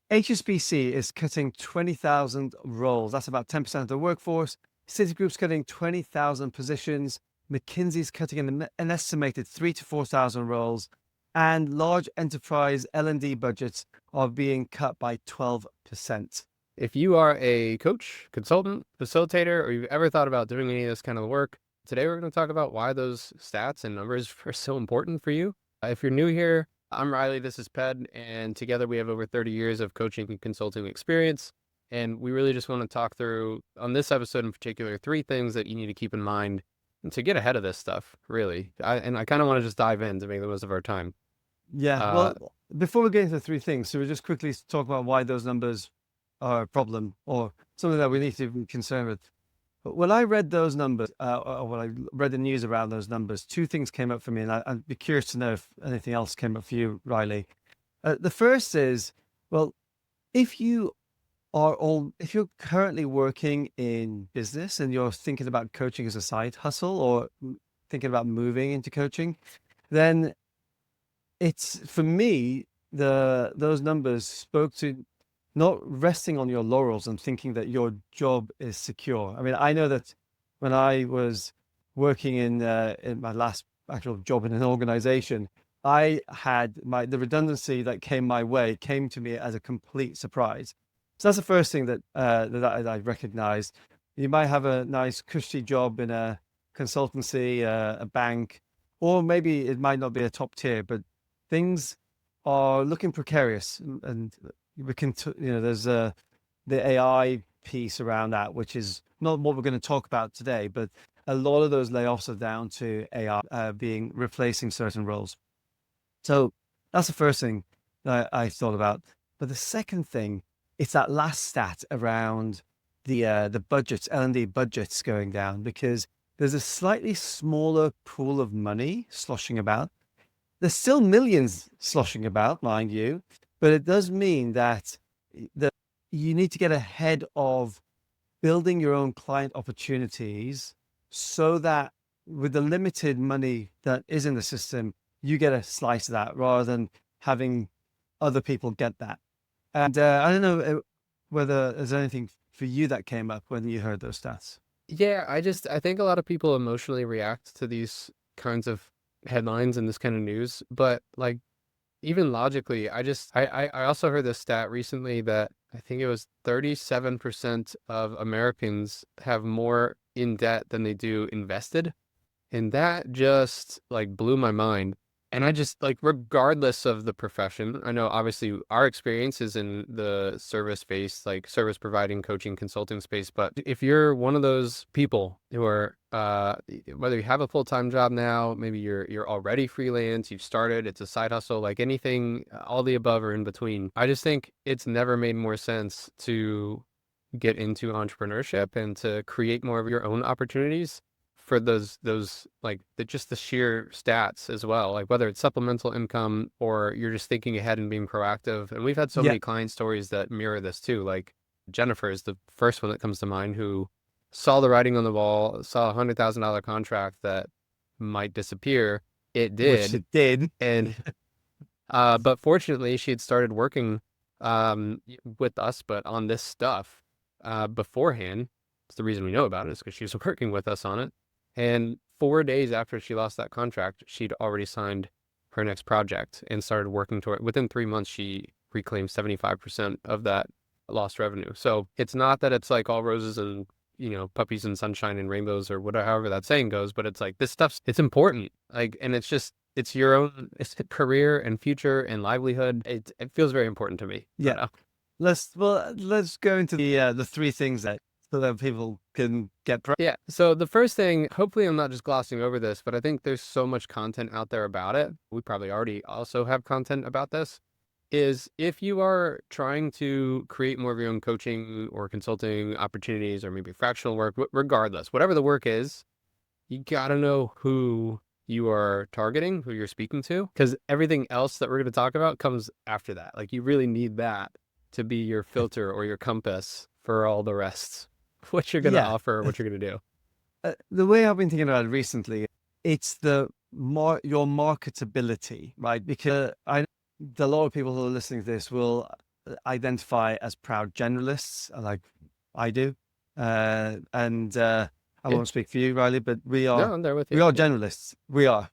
HSBC is cutting 20,000 roles. That's about 10% of the workforce. Citigroup's cutting 20,000 positions. McKinsey's cutting an estimated 3 to 4,000 roles. And large enterprise L&D budgets are being cut by 12%. If you are a coach, consultant, facilitator, or you've ever thought about doing any of this kind of work, today we're going to talk about why those stats and numbers are so important for you. If you're new here, I'm Riley, this is Ped, and together we have over 30 years of coaching and consulting experience. And we really just want to talk through, on this episode in particular, 3 things that you need to keep in mind to get ahead of this stuff, really. I kind of want to just dive in to make the most of our time. Yeah, well, before we get into the 3 things, so we'll just quickly talk about why those numbers are a problem or something that we need to be concerned with. But when I read those numbers, or when I read the news around those numbers, 2 things came up for me, and I'd be curious to know if anything else came up for you, Riley. The first is, well, if you if you're currently working in business and you're thinking about coaching as a side hustle or thinking about moving into coaching, then it's, for me, those numbers spoke to not resting on your laurels and thinking that your job is secure. I mean, I know that when I was working in my last actual job in an organization, I had the redundancy that came my way came to me as a complete surprise. So that's the first thing that I recognized. You might have a nice cushy job in a consultancy, a bank, or maybe it might not be a top tier, but things are looking precarious, and we can, there's the AI piece around that, which is not what we're going to talk about today, but a lot of those layoffs are down to AI being replacing certain roles. So that's the first thing that I thought about. But the second thing, it's that last stat around the budgets, L&D budgets going down, because there's a slightly smaller pool of money sloshing about. There's still millions sloshing about, mind you, but it does mean that you need to get ahead of building your own client opportunities so that with the limited money that is in the system, you get a slice of that rather than having other people get that. And I don't know whether there's anything for you that came up when you heard those stats. Yeah, I think a lot of people emotionally react to these kinds of headlines and this kind of news, but like even logically, I also heard this stat recently that I think it was 37% of Americans have more in debt than they do invested. And that just like blew my mind. And I just like, regardless of the profession, I know obviously our experience is in the service space, like service providing, coaching, consulting space. But if you're one of those people who are, whether you have a full-time job now, maybe you're already freelance, you've started, it's a side hustle, like anything, all the above or in between. I just think it's never made more sense to get into entrepreneurship and to create more of your own opportunities for those like just the sheer stats as well, like whether it's supplemental income or you're just thinking ahead and being proactive. And we've had so Yeah. many client stories that mirror this too. Like Jennifer is the first one that comes to mind, who saw the writing on the wall, saw $100,000 contract that might disappear. It Which did. it did. And but fortunately she had started working with us, but on this stuff beforehand. It's the reason we know about it is because she was working with us on it. And 4 days after she lost that contract, she'd already signed her next project and started working toward it. Within 3 months, she reclaimed 75% of that lost revenue. So it's not that it's like all roses and, puppies and sunshine and rainbows or whatever, however that saying goes, but it's like this stuff's, it's important. Like, and it's your own, it's career and future and livelihood. It feels very important to me. Yeah. Let's go into the 3 things so that people can get. Yeah. So the first thing, hopefully I'm not just glossing over this, but I think there's so much content out there about it. We probably already also have content about this, is if you are trying to create more of your own coaching or consulting opportunities or maybe fractional work, regardless, whatever the work is, you got to know who you are targeting, who you're speaking to, because everything else that we're going to talk about comes after that. Like you really need that to be your filter or your compass for all the rest. What you're going to Yeah. offer, what you're going to do. The way I've been thinking about it recently, it's your marketability, right? Because a lot of people who are listening to this will identify as proud generalists, like I do. And I Yeah. won't speak for you, Riley, but No, I'm there with we you. are Yeah. generalists. We are.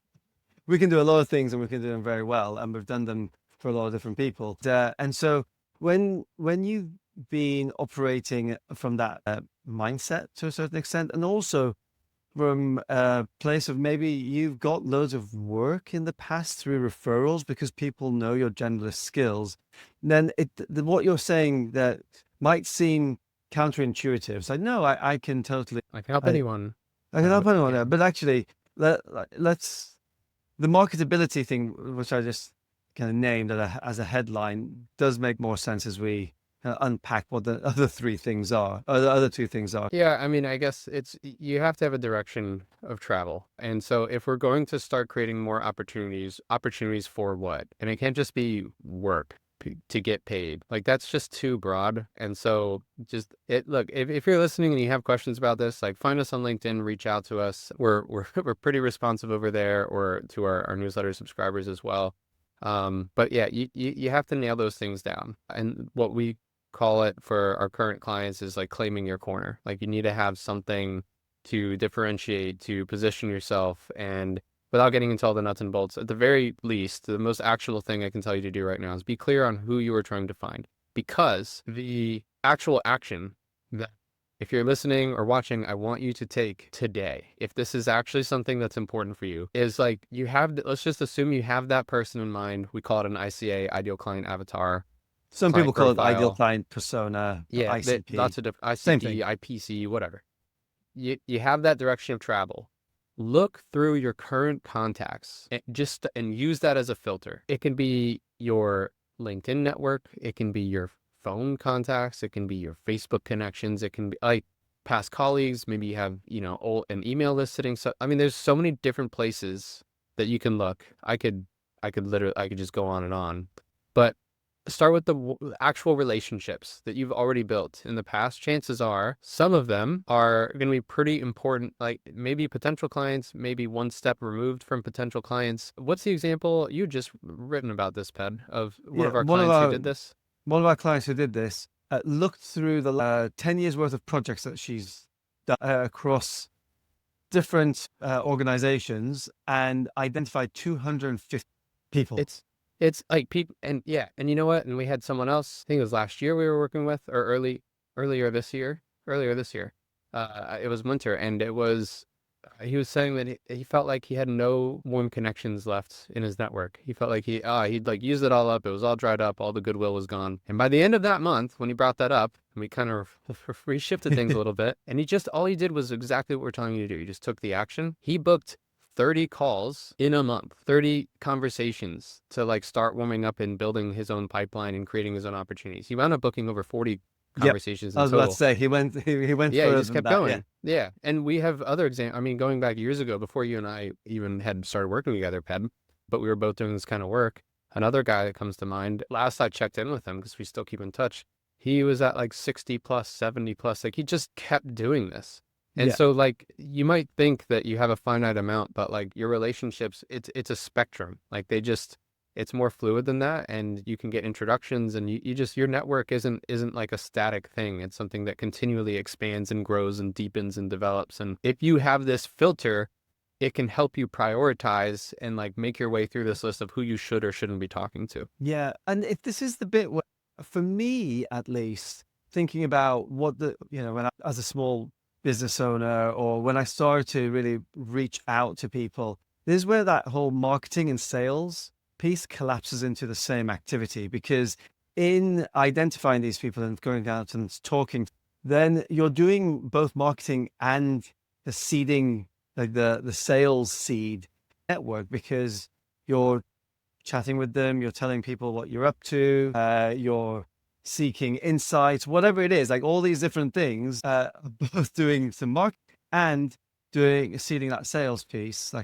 We can do a lot of things and we can do them very well, and we've done them for a lot of different people. And so when you've been operating from that mindset to a certain extent, and also from a place of maybe you've got loads of work in the past through referrals because people know your generalist skills, then what you're saying that might seem counterintuitive. It's like, no, I can totally, I can help I, anyone. I can help anyone Yeah. there. But actually, let's, the marketability thing, which I just kind of named as a headline, does make more sense as we unpack what the other three things are, or the other two things are. Yeah, I mean, I guess you have to have a direction of travel. And so if we're going to start creating more opportunities for what? And it can't just be work to get paid. Like that's just too broad. And so look, if you're listening and you have questions about this, like find us on LinkedIn, reach out to us. We're pretty responsive over there, or to our newsletter subscribers as well. But yeah, you have to nail those things down. And what we call it for our current clients is like claiming your corner. Like you need to have something to differentiate, to position yourself, and without getting into all the nuts and bolts, at the very least, the most actionable thing I can tell you to do right now is be clear on who you are trying to find. Because the actual action that, if you're listening or watching, I want you to take today, if this is actually something that's important for you, is like let's just assume you have that person in mind. We call it an ICA, ideal client avatar, Some people client call it ideal profile. client persona, Yeah, ICP, lots of different same thing. ICP, IPC, whatever. You have that direction of travel. Look through your current contacts and use that as a filter. It can be your LinkedIn network, it can be your phone contacts, it can be your Facebook connections, it can be like past colleagues, maybe you have, an email list sitting. So I mean, there's so many different places that you can look. I could just go on and on. But start with the actual relationships that you've already built in the past. Chances are some of them are going to be pretty important, like maybe potential clients, maybe one step removed from potential clients. What's the example you just written about this, Ped, of one Yeah, of our clients who did this? one of our clients who did this looked through the 10 years worth of projects that she's done across different organizations and identified 250 people. It's like people, and yeah, and you know what? And we had someone else, I think it was last year we were working with, or earlier this year. It was winter, and he was saying that he felt like he had no warm connections left in his network. He felt like he'd like used it all up. It was all dried up. All the goodwill was gone. And by the end of that month, when he brought that up, and we kind of reshifted things a little bit, and all he did was exactly what we're telling you to do. He just took the action. He booked 30 calls in a month, 30 conversations to like start warming up and building his own pipeline and creating his own opportunities. He wound up booking over 40 conversations I in was about to total. say he went Yeah, he further just than kept that. Yeah. going. Yeah. And we have other examples. I mean, going back years ago, before you and I even had started working together, Ped, but we were both doing this kind of work. Another guy that comes to mind, last I checked in with him, because we still keep in touch, he was at like 60 plus, 70 plus. Like he just kept doing this. And Yeah. so like you might think that you have a finite amount, but like your relationships, it's a spectrum. Like it's more fluid than that, and you can get introductions, and your network isn't like a static thing. It's something that continually expands and grows and deepens and develops. And if you have this filter, it can help you prioritize and like make your way through this list of who you should or shouldn't be talking to. Yeah. And if this is the bit where, for me at least, thinking about what when as a small business owner, or when I started to really reach out to people, this is where that whole marketing and sales piece collapses into the same activity, because in identifying these people and going out and talking, then you're doing both marketing and the seeding, like the sales seed network, because you're chatting with them, you're telling people what you're up to, you're seeking insights, whatever it is, like all these different things, both doing some marketing and seeding that sales piece,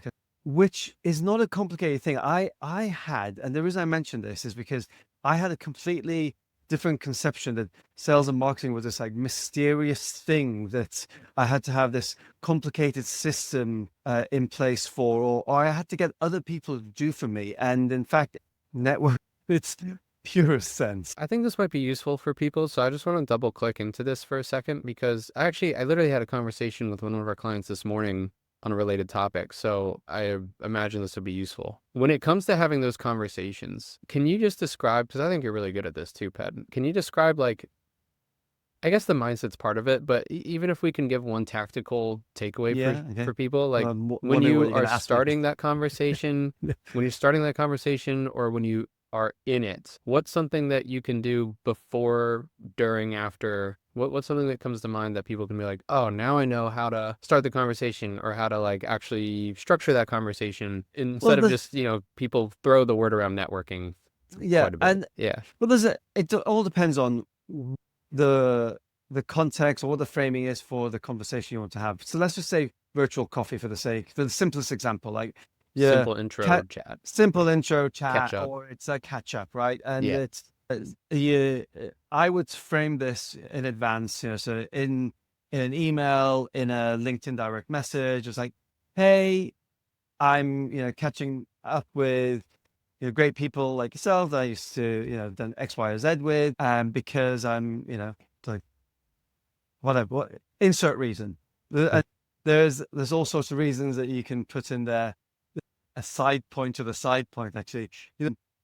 which is not a complicated thing. I had, and the reason I mentioned this is because I had a completely different conception that sales and marketing was this like mysterious thing that I had to have this complicated system in place for, or I had to get other people to do for me. And in fact, network, it's purest sense. I think this might be useful for people, so I just want to double click into this for a second because I literally had a conversation with one of our clients this morning on a related topic, so I imagine this would be useful. When it comes to having those conversations, can you just describe, because I think you're really good at this too, Ped, can you describe, like, I guess the mindset's part of it, but even if we can give one tactical takeaway Yeah. Okay. for people, like when Wondering what you you're are going to ask me. starting that conversation, when you're starting that conversation, or when you are in it, what's something that you can do before, during, after? What's something that comes to mind that people can be like, oh, now I know how to start the conversation, or how to like actually structure that conversation Well, instead of just, people throw the word around networking yeah, quite a bit. and Yeah. well, it all depends on the the context or what the framing is for the conversation you want to have. So let's just say virtual coffee for the simplest example, like yeah, Simple intro chat. simple intro chat, Catch up. or it's a catch up, right? And Yeah. yeah, I would frame this in advance, so in an email, in a LinkedIn direct message, it's like, hey, I'm catching up with great people like yourself that I used to done X, Y, or Z with, because I'm like whatever, insert reason. And there's all sorts of reasons that you can put in there. A side point to the side point, actually.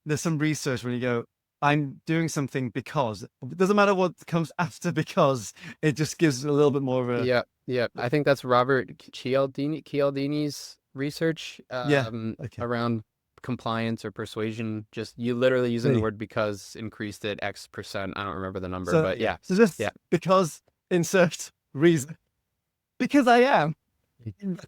There's some research when you go, I'm doing something because. It doesn't matter what comes after because. It just gives a little bit more of a Yeah, yeah. I think that's Robert Cialdini's research yeah. Okay. around compliance or persuasion. Just you literally using the word because increased it X%. I don't remember the number, So but yeah. So just Yeah. because insert reason. Because I am.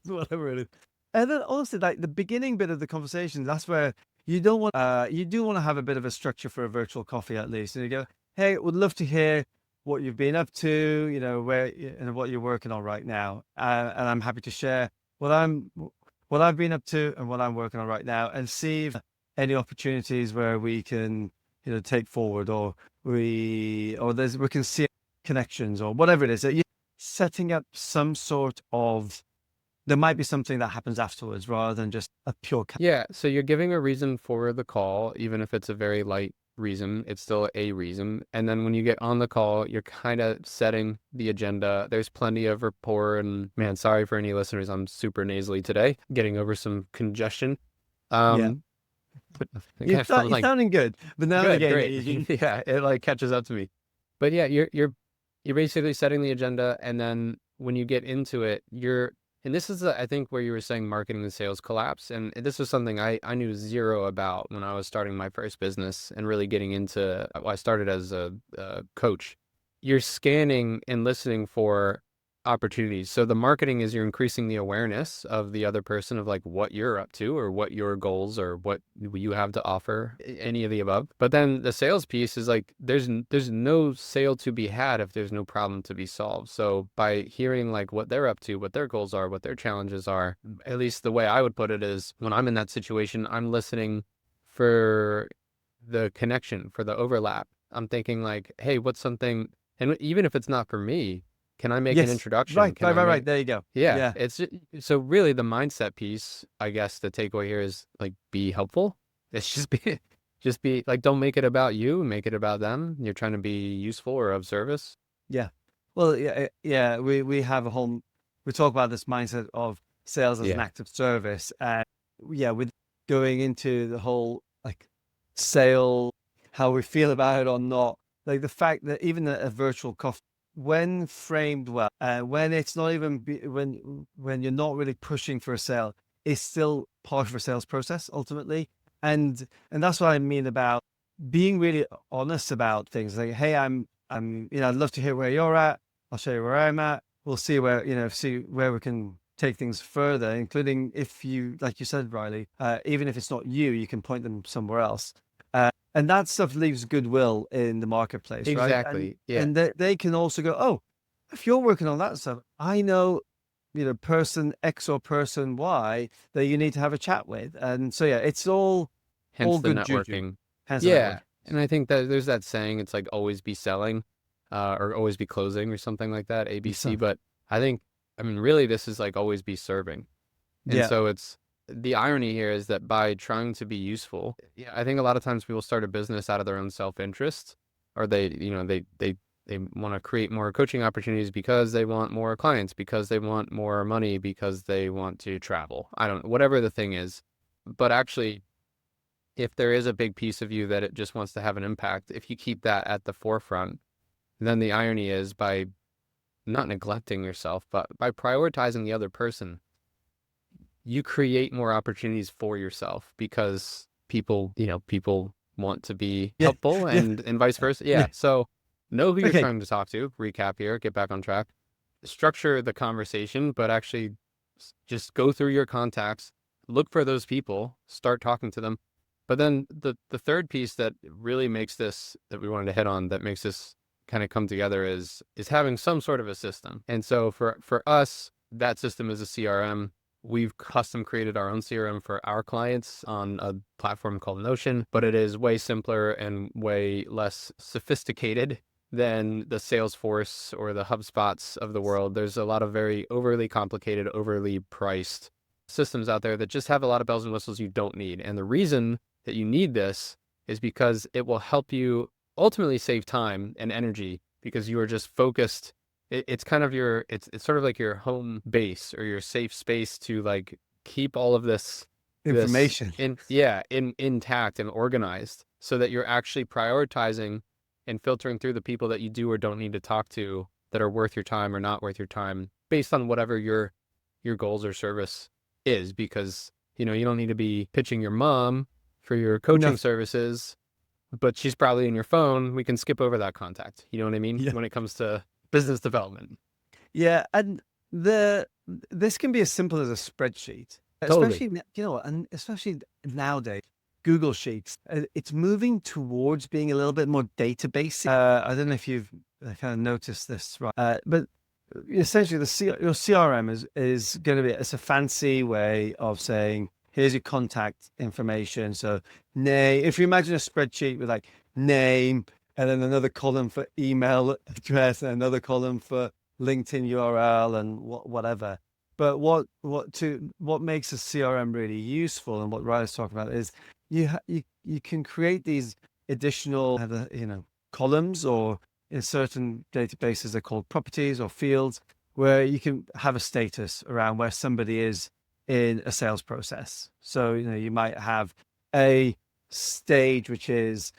Whatever it is. And then also like the beginning bit of the conversation, that's where you don't want you do want to have a bit of a structure for a virtual coffee at least. And you go, hey, would love to hear what you've been up to, where and what you're working on right now. And I'm happy to share what what I've been up to and what I'm working on right now, and see if any opportunities where we can, take forward, or we can see connections or whatever it is that you setting up some sort of, there might be something that happens afterwards rather than just a pure Yeah, so you're giving a reason for the call, even if it's a very light reason, it's still a reason. And then when you get on the call, you're kind of setting the agenda. There's plenty of rapport, and man, sorry for any listeners, I'm super nasally today, getting over some congestion. yeah. But I think I'm You're like, sounding good, but now and good, again, great. Yeah, it like catches up to me. But yeah, you're basically setting the agenda, and then when you get into it, and this is I think where you were saying marketing and sales collapse, and this was something I knew zero about when I was starting my first business and really getting into. Well, I started as a coach. You're scanning and listening for opportunities. So the marketing is you're increasing the awareness of the other person of like what you're up to or what your goals or what you have to offer, any of the above. But then the sales piece is like there's no sale to be had if there's no problem to be solved. So by hearing like what they're up to, what their goals are, what their challenges are, at least the way I would put it is when I'm in that situation, I'm listening for the connection, for the overlap. I'm thinking like, hey, what's something, and even if it's not for me, can I make an yes, introduction? right, Can I right. make, There you go. yeah, Yeah, it's so really the mindset piece, I guess the takeaway here is like be helpful. It's just be like, don't make it about you, make it about them. You're trying to be useful or of service. yeah. Well, yeah. We have a whole. We talk about this mindset of sales as an Yeah. act of service, and yeah, with going into the whole like sale, how we feel about it or not, like the fact that even a virtual coffee, when framed well, when it's not even when you're not really pushing for a sale, is still part of a sales process ultimately, and that's what I mean about being really honest about things. Like, hey, I'm I'd love to hear where you're at. I'll show you where I'm at. We'll see where see where we can take things further, including if you, like you said, Riley, even if it's not you, you can point them somewhere else. And that stuff leaves goodwill in the marketplace, right? Exactly. Yeah. And they can also go, oh, if you're working on that stuff, I know, person X or person Y that you need to have a chat with. And so yeah, it's all Hence the good juju. networking. Hence the Yeah. network. And I think that there's that saying, it's like always be selling, or always be closing or something like that, ABC. So But I think, I mean, really, this is like always be serving. And yeah, so it's the irony here is that by trying to be useful, yeah, I think a lot of times people start a business out of their own self-interest, or they want to create more coaching opportunities because they want more clients, because they want more money, because they want to travel. I don't know, whatever the thing is. But actually, if there is a big piece of you that it just wants to have an impact, if you keep that at the forefront, then the irony is by not neglecting yourself, but by prioritizing the other person, you create more opportunities for yourself because people want to be Yeah. helpful Yeah. and vice versa. Yeah. Yeah. So know who you're Okay. trying to talk to, recap here, get back on track, structure the conversation, but actually just go through your contacts, look for those people, start talking to them. But then the third piece that really makes this, that we wanted to hit on, that makes this kind of come together is having some sort of a system. And so for us, that system is a CRM. We've custom created our own CRM for our clients on a platform called Notion, but it is way simpler and way less sophisticated than the Salesforce or the HubSpots of the world. There's a lot of very overly complicated, overly priced systems out there that just have a lot of bells and whistles you don't need. And the reason that you need this is because it will help you ultimately save time and energy, because you are just focused. It's kind of your, it's sort of like your home base or your safe space to like keep all of this Information. intact and organized, so that you're actually prioritizing and filtering through the people that you do or don't need to talk to, that are worth your time or not worth your time, based on whatever your goals or service is. Because you don't need to be pitching your mom for your No. coaching services, but she's probably in your phone. We can skip over that contact. You know what I mean? Yeah. When it comes to business development. Yeah. And this can be as simple as a spreadsheet, Totally. especially, and especially nowadays, Google Sheets. It's moving towards being a little bit more database. I don't know if you've kind of noticed this, right? But essentially, your CRM is going to be, it's a fancy way of saying, here's your contact information. So name, if you imagine a spreadsheet with like name, and then another column for email address, and another column for LinkedIn URL, and whatever. But what makes a CRM really useful, and what Riley's talking about, is you can create these additional columns, or in certain databases they're called properties or fields, where you can have a status around where somebody is in a sales process. So you might have a stage which is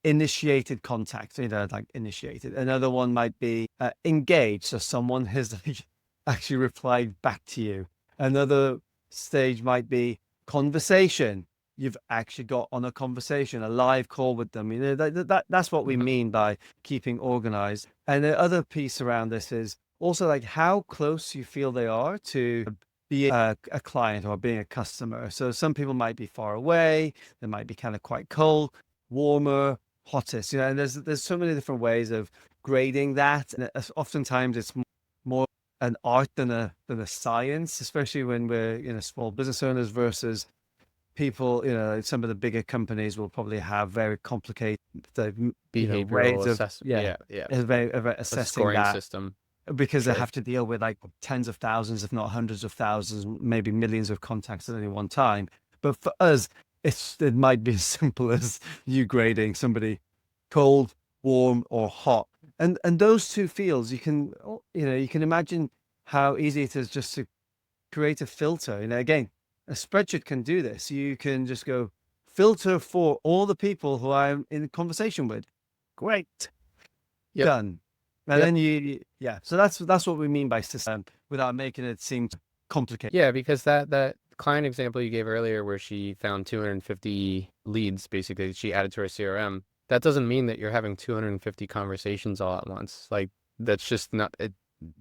initiated contact, like initiated. Another one might be engaged, so someone has like actually replied back to you. Another stage might be conversation. You've actually got on a conversation, a live call with them. That's what we Mhm. mean by keeping organized. And the other piece around this is also like how close you feel they are to be a client or being a customer. So some people might be far away, they might be kind of quite cold, warmer, hottest, and there's so many different ways of grading that. And oftentimes it's more an art than a science, especially when we're small business owners versus people. Some of the bigger companies will probably have very complicated Behavioral ways of assessment. Yeah. of A assessing scoring that, system. because they Sure. have to deal with like tens of thousands, if not hundreds of thousands, maybe millions of contacts at any one time. But for us, it might be as simple as you grading somebody cold, warm, or hot. And those two fields, you can imagine how easy it is just to create a filter. Again, a spreadsheet can do this. You can just go filter for all the people who I'm in conversation with. Great, Yep. done. And Yep. then yeah. So that's what we mean by system, without making it seem complicated. Yeah, because that client example you gave earlier, where she found 250 leads, basically she added to her CRM, that doesn't mean that you're having 250 conversations all at once. Like, that's just not it.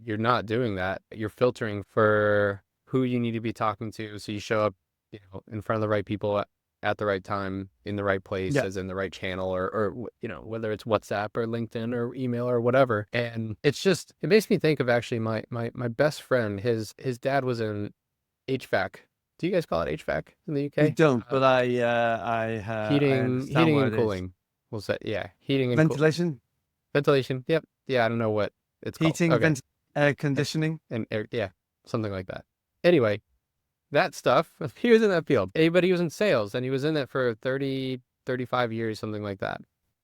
You're not doing that. You're filtering for who you need to be talking to, so you show up, in front of the right people at the right time, in the right place, Yeah. as in the right channel, or whether it's WhatsApp or LinkedIn or email or whatever. And it makes me think of actually my best friend. His dad was in HVAC. Do you guys call it HVAC in the We UK? don't, but I understand Heating what and it is. cooling. We'll say, yeah, heating and Ventilation, ventilation. Yep. Yeah, I don't know what it's called. heating, Okay. air conditioning. And air, yeah, something like that. Anyway, that stuff. He was in that field. But he was in sales, and he was in it for 30, 35 years, something like that.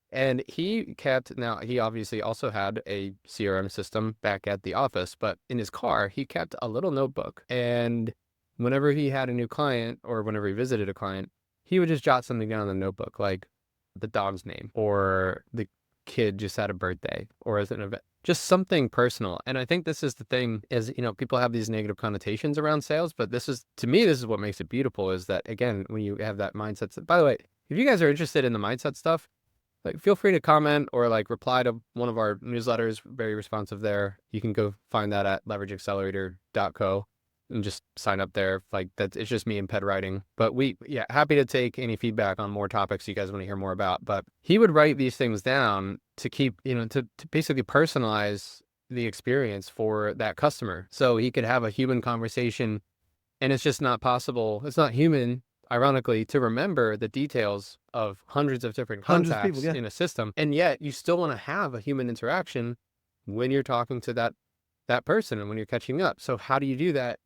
And he kept, now he obviously also had a CRM system back at the office, but in his car, he kept a little notebook. And whenever he had a new client or whenever he visited a client, he would just jot something down in the notebook, like the dog's name or the kid just had a birthday or as an event, just something personal. And I think this is the thing is, people have these negative connotations around sales, but this is, to me, this is what makes it beautiful is that, again, when you have that mindset. By the way, if you guys are interested in the mindset stuff, like feel free to comment or like reply to one of our newsletters. Very responsive there. You can go find that at leverageaccelerator.co and just sign up there. Like that, it's just me and Ped writing. But happy to take any feedback on more topics you guys want to hear more about. But he would write these things down to keep, to basically personalize the experience for that customer. So he could have a human conversation, and it's just not possible. It's not human, ironically, to remember the details of hundreds of different Hundreds of contacts people, yeah. in a system. And yet you still want to have a human interaction when you're talking to that person and when you're catching up. So how do you do that?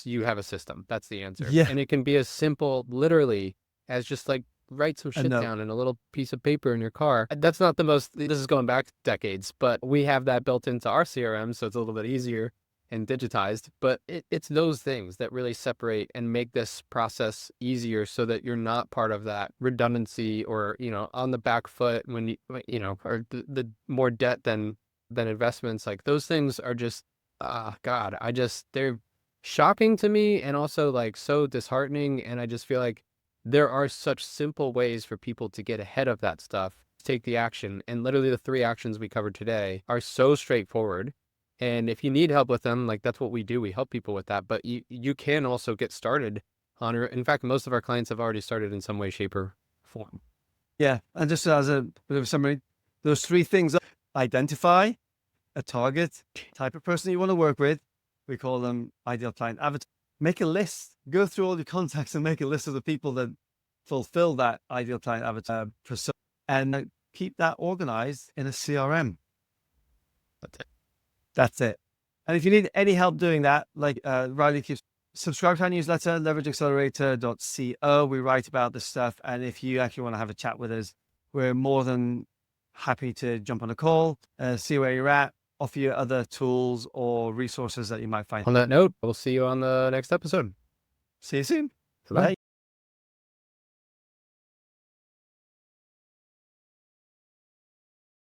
You have a system. That's the answer. Yeah. And it can be as simple, literally, as just like write some shit note. down in a little piece of paper in your car. That's not the most, this is going back decades, but we have that built into our CRM, so it's a little bit easier and digitized. But it's those things that really separate and make this process easier so that you're not part of that redundancy or, on the back foot when or the more debt than investments. Like those things are just, God, they're shocking to me and also like so disheartening. And I just feel like there are such simple ways for people to get ahead of that stuff, take the action. And literally the 3 actions we covered today are so straightforward. And if you need help with them, like that's what we do. We help people with that, but you can also get started on it. In fact, most of our clients have already started in some way, shape, or form. Yeah. And just as a bit of a summary, those 3 things are identify a target type of person you want to work with. We call them ideal client avatar. Make a list, go through all your contacts and make a list of the people that fulfill that ideal client avatar persona and keep that organized in a CRM. That's it. And if you need any help doing that, like Riley keeps, subscribe to our newsletter, leverageaccelerator.co. We write about this stuff. And if you actually want to have a chat with us, we're more than happy to jump on a call, see where you're at, offer you other tools or resources that you might find. On that note, we'll see you on the next episode. See you soon. Bye.